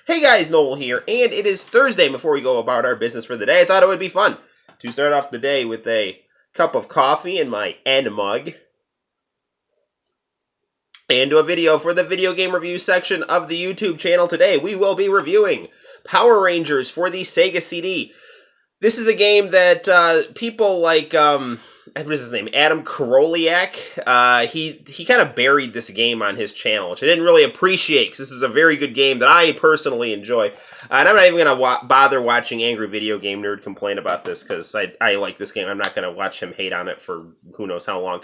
Hey guys, Noel here, and it is Thursday. Before we go about our business for the day, I thought it would be fun to start off the day with a cup of coffee in my N mug and do a video for the video game review section of the YouTube channel. Today we will be reviewing Power Rangers for the SEGA CD. This is a game that people like, what is his name, Adam Karoliak, he kind of buried this game on his channel, which I didn't really appreciate, because this is a very good game that I personally enjoy. And I'm not even going to bother watching Angry Video Game Nerd complain about this, because I like this game. I'm not going to watch him hate on it for who knows how long.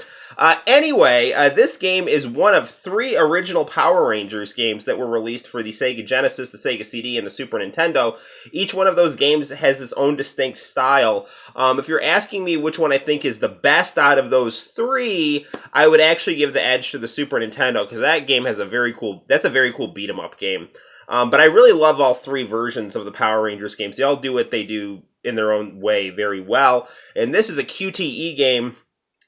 Anyway, this game is one of 3 original Power Rangers games that were released for the Sega Genesis, the Sega CD, and the Super Nintendo. Each one of those games has its own distinct style. If you're asking me which one I think is the best out of those 3, I would actually give the edge to the Super Nintendo, because that game has a very cool beat-em-up game. But I really love all 3 versions of the Power Rangers games. They all do what they do in their own way very well. And this is a QTE game.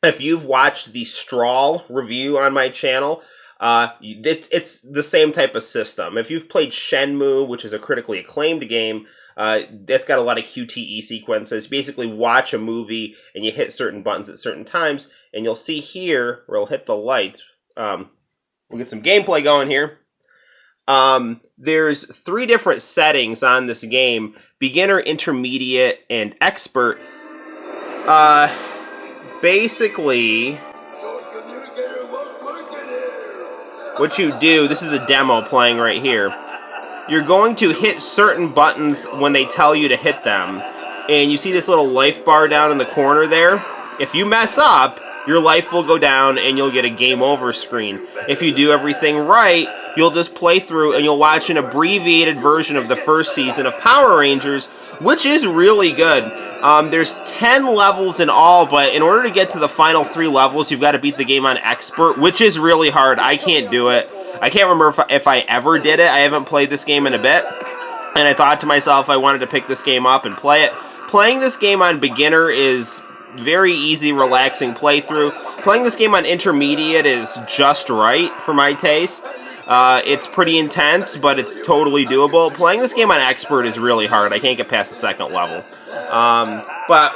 If you've watched the Strawl review on my channel, it's the same type of system. If you've played Shenmue, which is a critically acclaimed game, that's got a lot of QTE sequences. You basically watch a movie and you hit certain buttons at certain times, and you'll see here where it'll hit the lights. We'll get some gameplay going here. There's 3 different settings on this game: beginner, intermediate, and expert. Basically, what you do, this is a demo playing right here. You're going to hit certain buttons when they tell you to hit them. And you see this little life bar down in the corner there? If you mess up, your life will go down and you'll get a game over screen. If you do everything right, you'll just play through and you'll watch an abbreviated version of the first season of Power Rangers, which is really good. There's 10 levels in all, but in order to get to the final 3 levels, you've got to beat the game on expert, which is really hard. I can't do it. I can't remember if I ever did it. I haven't played this game in a bit, and I thought to myself I wanted to pick this game up and play it. Playing this game on beginner is very easy, relaxing playthrough. Playing this game on intermediate is just right for my taste. It's pretty intense, but it's totally doable. Playing this game on expert is really hard. I can't get past the 2nd level.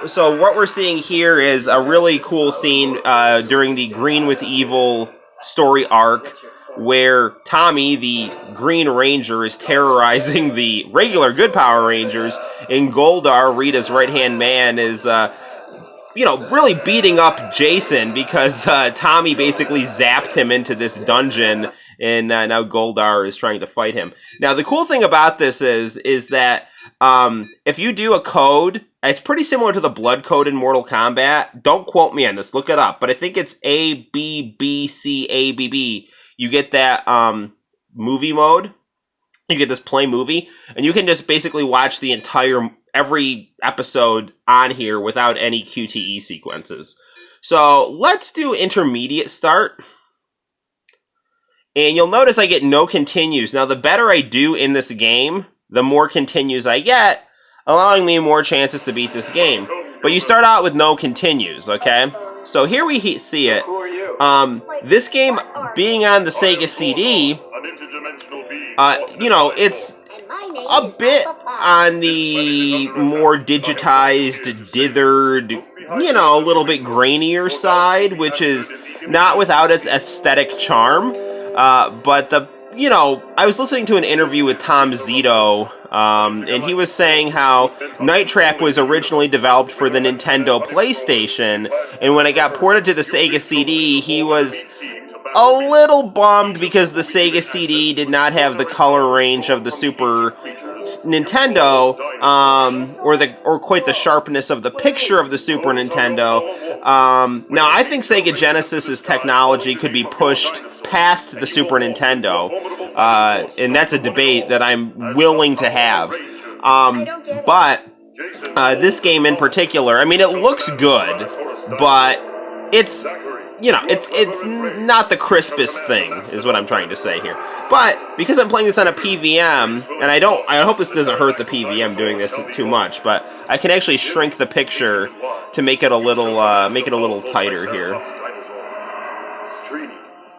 So what we're seeing here is a really cool scene during the Green with Evil story arc, where Tommy, the Green Ranger, is terrorizing the regular good Power Rangers, and Goldar, Rita's right-hand man, is really beating up Jason because Tommy basically zapped him into this dungeon, and now Goldar is trying to fight him. Now, the cool thing about this is that if you do a code, it's pretty similar to the blood code in Mortal Kombat. Don't quote me on this, look it up, but I think it's ABBCABB. You get that movie mode, you get this play movie, and you can just basically watch the every episode on here without any QTE sequences. So let's do intermediate start. And you'll notice I get no continues. Now, the better I do in this game, the more continues I get, allowing me more chances to beat this game. But you start out with no continues, okay? So here we see it. This game, being on the Sega CD, it's a bit on the more digitized, dithered, a little bit grainier side, which is not without its aesthetic charm. But I was listening to an interview with Tom Zito, and he was saying how Night Trap was originally developed for the Nintendo PlayStation, and when it got ported to the Sega CD, he was a little bummed because the Sega CD did not have the color range of the Super Nintendo, or quite the sharpness of the picture of the Super Nintendo. Now, I think Sega Genesis's technology could be pushed past the Super Nintendo, and that's a debate that I'm willing to have. But this game in particular, I mean, it looks good, but it's it's not the crispest thing, is what I'm trying to say here. But because I'm playing this on a PVM, and I hope this doesn't hurt the PVM doing this too much, but I can actually shrink the picture to make it a little tighter here.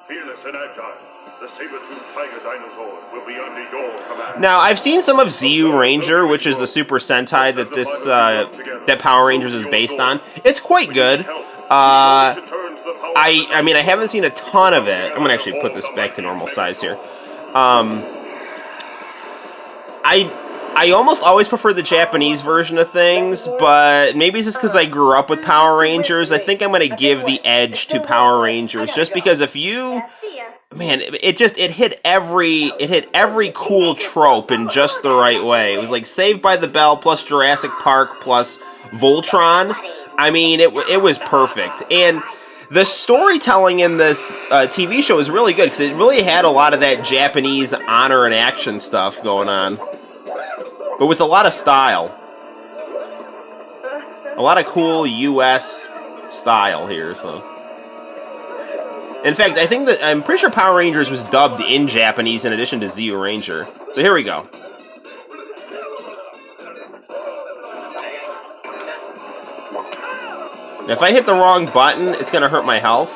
Fearless and agile, The saber-tooth tiger dinosaur will be under your command. Now, I've seen some of ZU Ranger, which is the Super Sentai that that Power Rangers is based on. It's quite good. I mean, I haven't seen a ton of it. I'm gonna actually put this back to normal size here. I almost always prefer the Japanese version of things, but maybe it's just because I grew up with Power Rangers. I think I'm gonna give the edge to Power Rangers, just because if you, man, it hit every cool trope in just the right way. It was like Saved by the Bell plus Jurassic Park plus Voltron. I mean, it was perfect. And the storytelling in this TV show is really good, because it really had a lot of that Japanese honor and action stuff going on, but with a lot of style. A lot of cool U.S. style here, so. In fact, I'm pretty sure Power Rangers was dubbed in Japanese in addition to ZU Ranger. So here we go. If I hit the wrong button, it's going to hurt my health.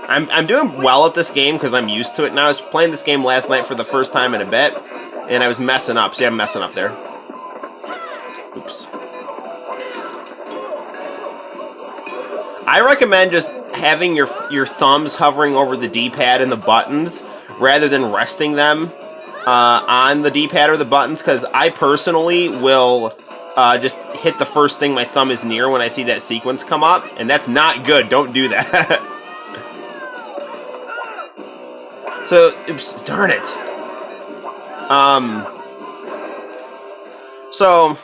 I'm doing well at this game because I'm used to it now. I was playing this game last night for the first time in a bit, and I was messing up. See, I'm messing up there. Oops. I recommend just having your thumbs hovering over the D-pad and the buttons rather than resting them on the D-pad or the buttons, because I personally will just hit the first thing my thumb is near when I see that sequence come up, and that's not good. Don't do that. So, oops, darn it. So,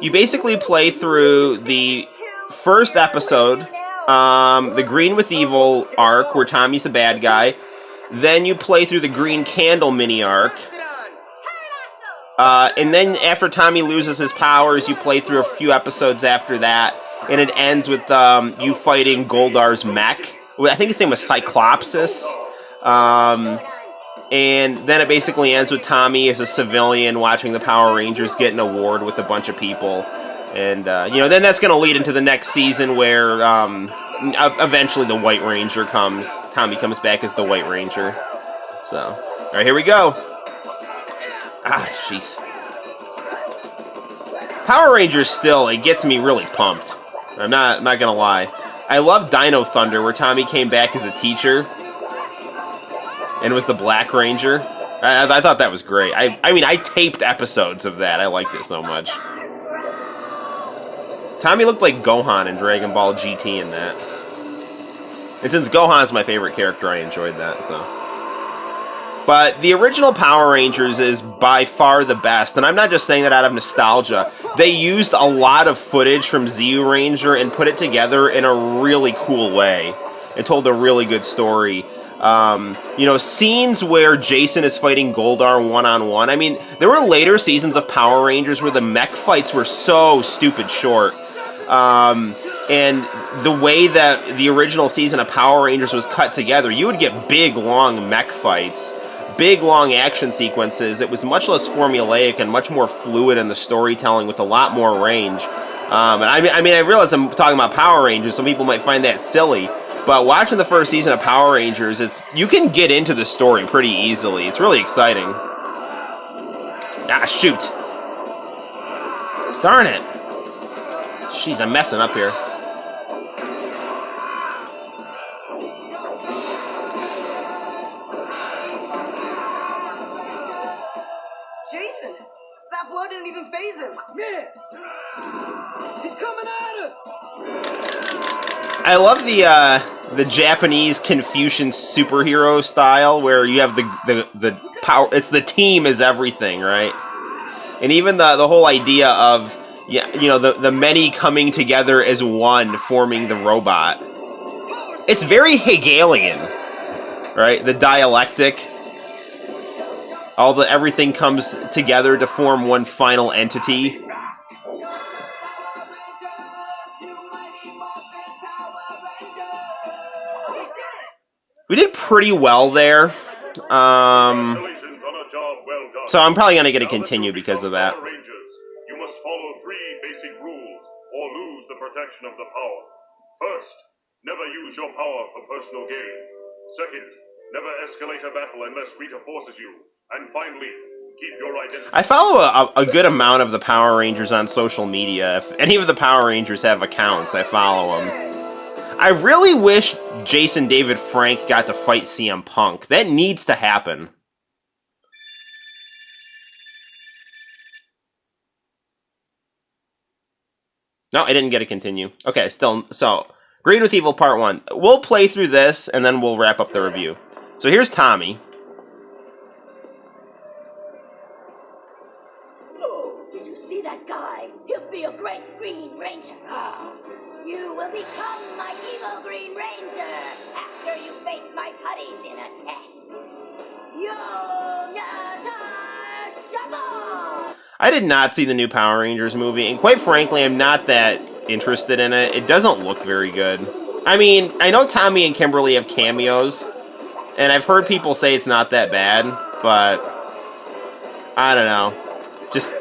you basically play through the first episode, the Green with Evil arc, where Tommy's the bad guy. Then you play through the Green Candle mini arc. And then after Tommy loses his powers, you play through a few episodes after that, and it ends with you fighting Goldar's mech. I think his name was Cyclopsis. And then it basically ends with Tommy as a civilian watching the Power Rangers get an award with a bunch of people. And, then that's going to lead into the next season where eventually the White Ranger comes. Tommy comes back as the White Ranger. So, all right, here we go. Ah, jeez. Power Rangers still, it gets me really pumped. I'm not gonna lie. I love Dino Thunder, where Tommy came back as a teacher and was the Black Ranger. I thought that was great. I mean, I taped episodes of that. I liked it so much. Tommy looked like Gohan in Dragon Ball GT in that. And since Gohan's my favorite character, I enjoyed that, so. But the original Power Rangers is by far the best, and I'm not just saying that out of nostalgia. They used a lot of footage from ZU Ranger and put it together in a really cool way, and told a really good story. Scenes where Jason is fighting Goldar one-on-one. I mean, there were later seasons of Power Rangers where the mech fights were so stupid short. And the way that the original season of Power Rangers was cut together, you would get big, long mech fights, big, long action sequences. It was much less formulaic and much more fluid in the storytelling with a lot more range. And I realize I'm talking about Power Rangers. Some people might find that silly. But watching the first season of Power Rangers, you can get into the story pretty easily. It's really exciting. Ah, shoot. Darn it. Jeez, I'm messing up here. Jason, that blood didn't even faze him. Yeah. He's coming at us. I love the Japanese Confucian superhero style, where you have the power. It's the team is everything, right? And even the whole idea of the many coming together as one, forming the robot. It's very Hegelian, right? The dialectic. Everything comes together to form one final entity. We did pretty well there. So I'm probably going to get a continue because of that. You must follow 3 basic rules or lose the protection of the power. First, never use your power for personal gain. Second, Never escalate a battle unless Rita forces you. And finally, keep your identity. I follow a good amount of the Power Rangers on social media. If any of the Power Rangers have accounts, I follow them. I really wish Jason David Frank got to fight CM Punk. That needs to happen. No, I didn't get to continue. Okay, still, so, Green with Evil Part 1. We'll play through this, and then we'll wrap up the review. So here's Tommy. Oh, did you see that guy? He'll be a great Green Ranger. Oh, you will become my evil Green Ranger after you face my putties in a test. Shovel! I did not see the new Power Rangers movie, and quite frankly, I'm not that interested in it. It doesn't look very good. I mean, I know Tommy and Kimberly have cameos, and I've heard people say it's not that bad, but I don't know. Just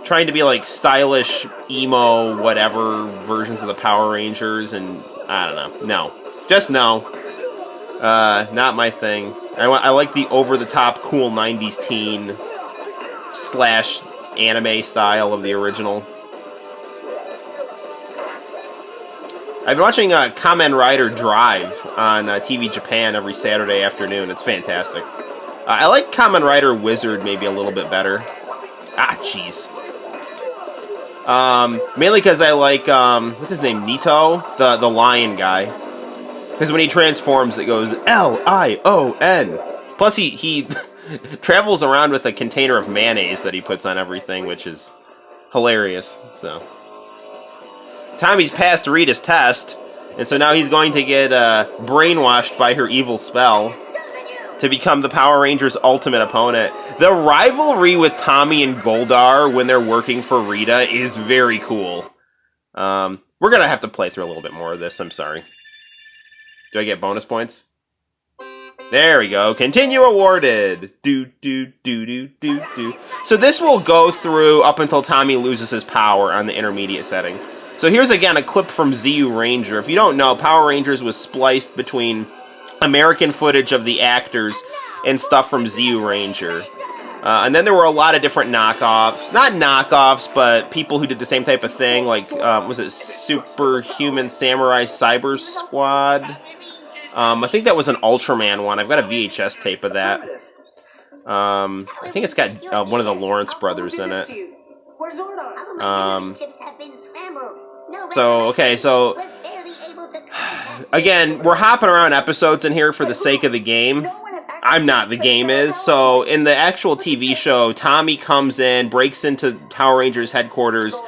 trying to be like stylish, emo, whatever versions of the Power Rangers, and I don't know. No. Just no. Not my thing. I like the over-the-top, cool 90s teen / anime style of the original. I've been watching Kamen Rider Drive on TV Japan every Saturday afternoon. It's fantastic. I like Kamen Rider Wizard maybe a little bit better. Ah, jeez. Mainly because I like, what's his name, Nito? The lion guy. Because when he transforms, it goes L-I-O-N. Plus, he travels around with a container of mayonnaise that he puts on everything, which is hilarious. So Tommy's passed Rita's test, and so now he's going to get brainwashed by her evil spell to become the Power Rangers' ultimate opponent. The rivalry with Tommy and Goldar when they're working for Rita is very cool. We're going to have to play through a little bit more of this. I'm sorry. Do I get bonus points? There we go. Continue awarded. Do. So this will go through up until Tommy loses his power on the intermediate setting. So here's again a clip from ZU Ranger. If you don't know, Power Rangers was spliced between American footage of the actors and stuff from ZU Ranger. And then there were a lot of different knockoffs. Not knockoffs, but people who did the same type of thing. Like, was it Superhuman Samurai Cyber Squad? I think that was an Ultraman one. I've got a VHS tape of that. I think it's got one of the Lawrence brothers in it. So, again, we're hopping around episodes in here for the sake of the game. I'm not, the game is. So, in the actual TV show, Tommy comes in, breaks into Power Rangers headquarters,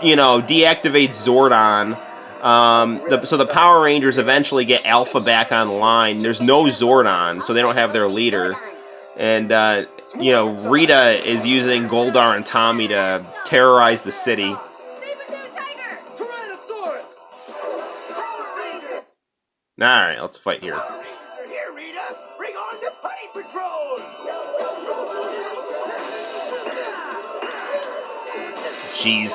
deactivates Zordon. So the Power Rangers eventually get Alpha back online. There's no Zordon, so they don't have their leader. And, Rita is using Goldar and Tommy to terrorize the city. Alright, let's fight here. Here, Rita! Bring on the Putty Patrol! Jeez.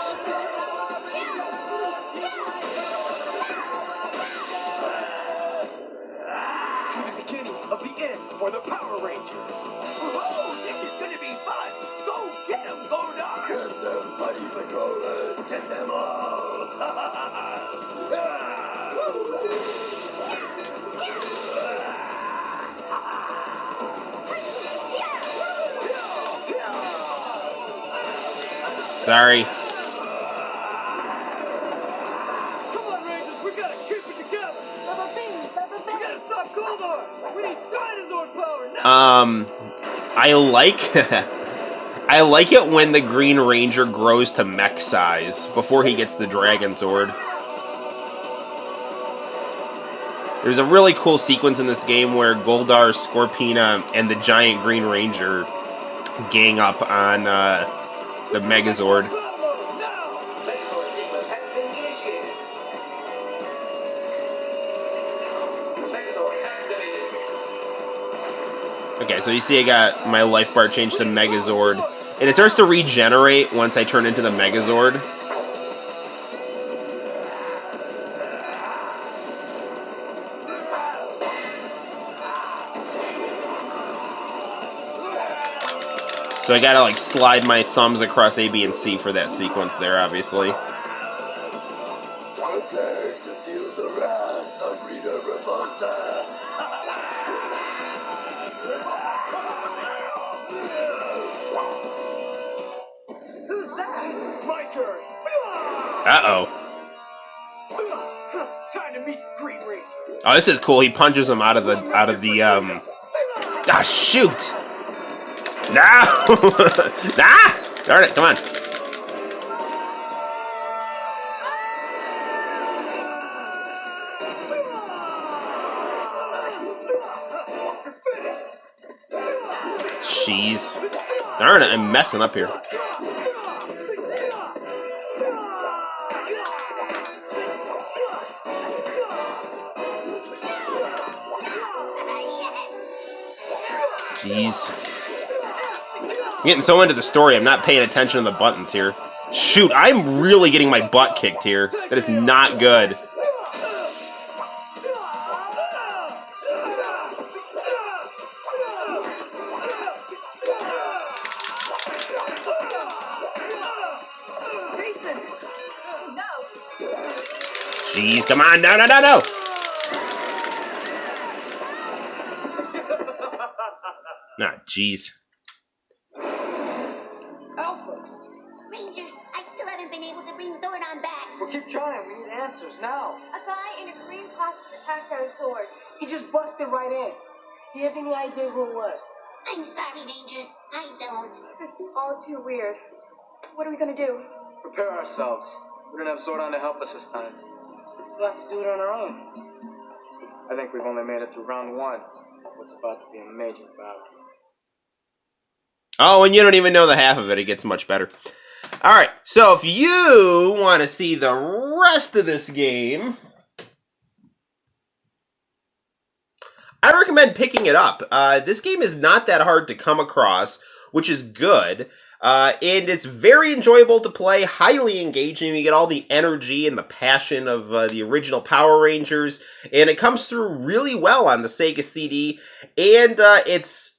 Of the end for the Power Rangers. Whoa, this is gonna be fun! Go get them, Goldar! Get them, Putty Patrollers! Get them all! Sorry. Come on, Rangers, we gotta keep it together! We gotta stop Goldar! We need dinosaur power now! I like it when the Green Ranger grows to mech size before he gets the Dragon Sword. There's a really cool sequence in this game where Goldar, Scorpina, and the giant Green Ranger gang up on the Megazord. Okay, so you see I got my life bar changed to Megazord. And it starts to regenerate once I turn into the Megazord. So I gotta like slide my thumbs across A, B, and C for that sequence there, obviously. Prepare to feel the wrath of Rita Raposa. Who's that? My turn. Uh-oh. Time to meet the Green Ranger. Oh, this is cool. He punches him out of the Ah, shoot! No! Ah! Darn it, come on. Jeez. Darn it, I'm messing up here. Jeez. I'm getting so into the story, I'm not paying attention to the buttons here. Shoot, I'm really getting my butt kicked here. That is not good. Jeez, come on, no, no, no, no! Ah, jeez. Alpha, Rangers, I still haven't been able to bring Zordon back. we'll keep trying. We need answers now. A guy in a green costume attacked our swords. He just busted right in. Do you have any idea who it was? I'm sorry, Rangers. I don't. All too weird. What are we gonna do? Prepare ourselves. We don't have Zordon to help us this time. We'll have to do it on our own. I think we've only made it through round one. What's about to be a major battle. Oh, and you don't even know the half of it. It gets much better. Alright, so if you want to see the rest of this game, I recommend picking it up. This game is not that hard to come across, which is good. And it's very enjoyable to play, highly engaging. You get all the energy and the passion of the original Power Rangers, and it comes through really well on the SEGA CD. And it's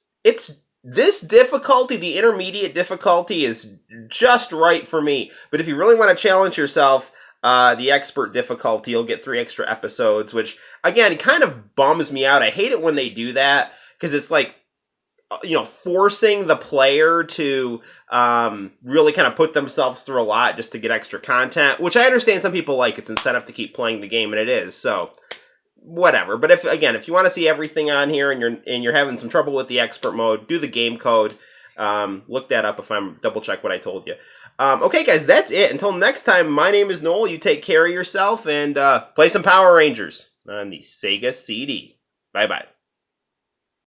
this difficulty, the intermediate difficulty, is just right for me. But if you really want to challenge yourself, the expert difficulty, you'll get 3 extra episodes, which, again, kind of bums me out. I hate it when they do that, because it's like, you know, forcing the player to really kind of put themselves through a lot just to get extra content, which I understand some people like. It's incentive to keep playing the game, and it is, so whatever. But if you want to see everything on here and you're having some trouble with the expert mode, do the game code. Look that up if I'm double check what I told you. Okay, guys, that's it. Until next time, my name is Noel. You take care of yourself and play some Power Rangers on the SEGA CD. Bye-bye.